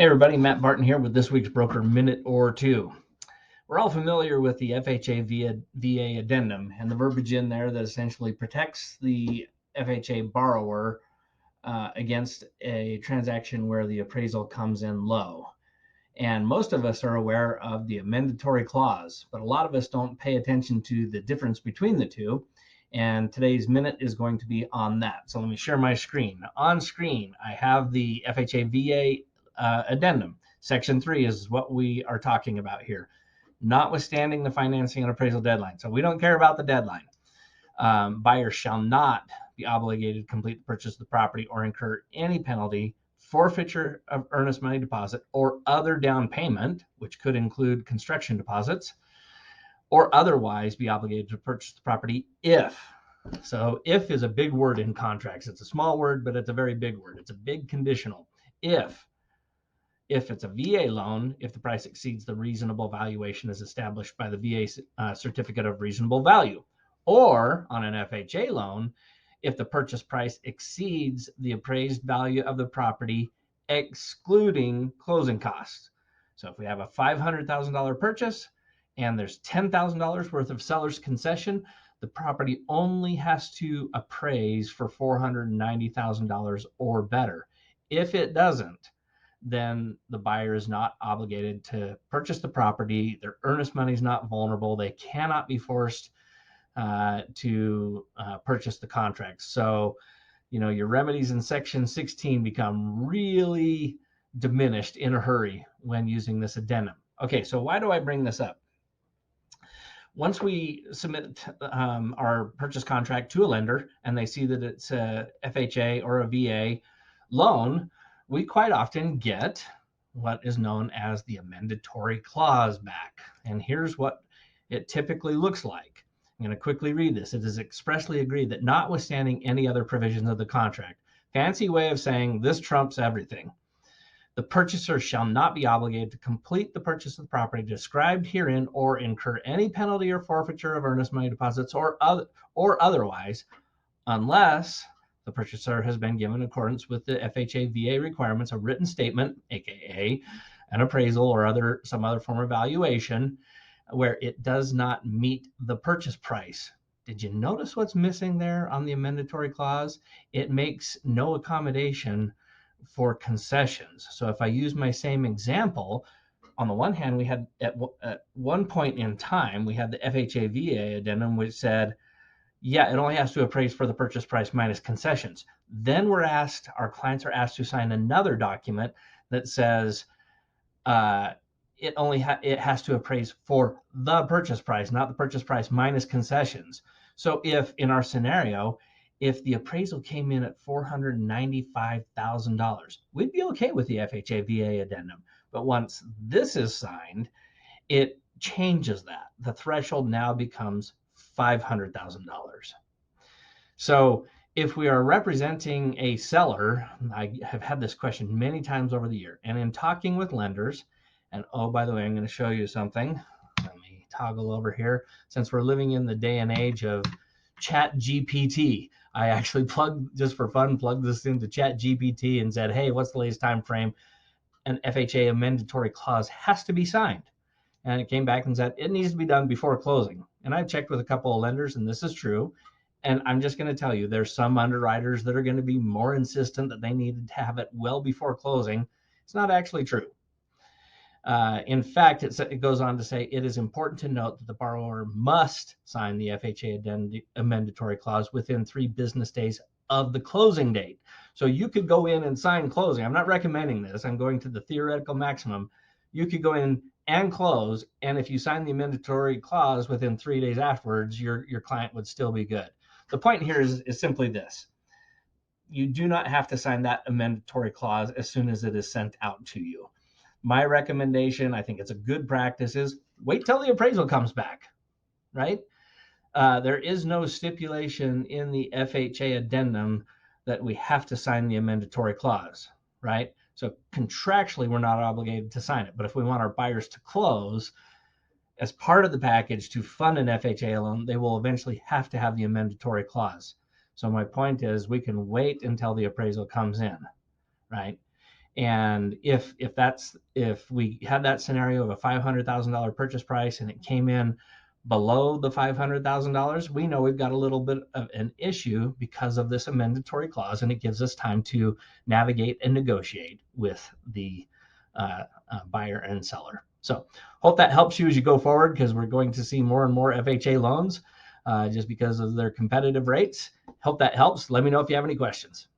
Hey everybody, Matt Barton here with this week's Broker Minute or Two. We're all familiar with the FHA-VA addendum and the verbiage in there that essentially protects the FHA borrower against a transaction where the appraisal comes in low. And most of us are aware of the Amendatory Clause, but a lot of us don't pay attention to the difference between the two. And today's minute is going to be on that. So let me share my screen. On screen, I have the FHA-VA addendum. Section 3 is what we are talking about here, notwithstanding the financing and appraisal deadline. So we don't care about the deadline. Buyers shall not be obligated to complete the purchase of the property or incur any penalty, forfeiture of earnest money deposit, or other down payment, which could include construction deposits, or otherwise be obligated to purchase the property if. So if is a big word in contracts. It's a small word, but it's a very big word. It's a big conditional. If it's a VA loan, if the price exceeds the reasonable valuation as established by the VA certificate of reasonable value, or on an FHA loan, if the purchase price exceeds the appraised value of the property, excluding closing costs. So if we have a $500,000 purchase and there's $10,000 worth of seller's concession, the property only has to appraise for $490,000 or better. If it doesn't, then the buyer is not obligated to purchase the property. Their earnest money is not vulnerable. They cannot be forced to purchase the contract. So, your remedies in Section 16 become really diminished in a hurry when using this addendum. Okay, so why do I bring this up? Once we submit our purchase contract to a lender and they see that it's a FHA or a VA loan, we quite often get what is known as the Amendatory Clause back. And here's what it typically looks like. I'm going to quickly read this. It is expressly agreed that notwithstanding any other provisions of the contract, fancy way of saying this trumps everything, the purchaser shall not be obligated to complete the purchase of the property described herein or incur any penalty or forfeiture of earnest money deposits or otherwise, unless the purchaser has been given, in accordance with the FHA VA requirements, a written statement, aka an appraisal or some other form of valuation, where it does not meet the purchase price. Did you notice what's missing there on the Amendatory Clause? It makes no accommodation for concessions. So if I use my same example, on the one hand, we had at one point in time, we had the FHA VA addendum, which said, yeah, it only has to appraise for the purchase price minus concessions. Then our clients are asked to sign another document that says it has to appraise for the purchase price, not the purchase price minus concessions. So if in our scenario, if the appraisal came in at $495,000, we'd be okay with the FHA VA addendum. But once this is signed, it changes that. The threshold now becomes $500,000. So if we are representing a seller, I have had this question many times over the year, and in talking with lenders, and oh, by the way, I'm going to show you something. Let me toggle over here. Since we're living in the day and age of Chat GPT, I actually plugged this into Chat GPT and said, hey, what's the latest time frame? An FHA Amendatory Clause has to be signed. And it came back and said it needs to be done before closing. And I've checked with a couple of lenders, and this is true. And I'm just going to tell you, there's some underwriters that are going to be more insistent that they needed to have it well before closing. It's not actually true. In fact, it goes on to say it is important to note that the borrower must sign the FHA Amendatory Clause within 3 business days of the closing date. So you could go in and sign closing. I'm not recommending this. I'm going to the theoretical maximum. You could go in and close, and if you sign the Amendatory Clause within 3 days afterwards, your client would still be good. The point here is simply this. You do not have to sign that Amendatory Clause as soon as it is sent out to you. My recommendation, I think it's a good practice, is wait till the appraisal comes back, right? There is no stipulation in the FHA addendum that we have to sign the Amendatory Clause, right? So contractually, we're not obligated to sign it. But if we want our buyers to close, as part of the package to fund an FHA loan, they will eventually have to have the Amendatory Clause. So my point is we can wait until the appraisal comes in, right? And if we had that scenario of a $500,000 purchase price and it came in below the $500,000, we know we've got a little bit of an issue because of this amendatory clause, and it gives us time to navigate and negotiate with the buyer and seller. So hope that helps you as you go forward, because we're going to see more and more FHA loans just because of their competitive rates. Hope that helps. Let me know if you have any questions.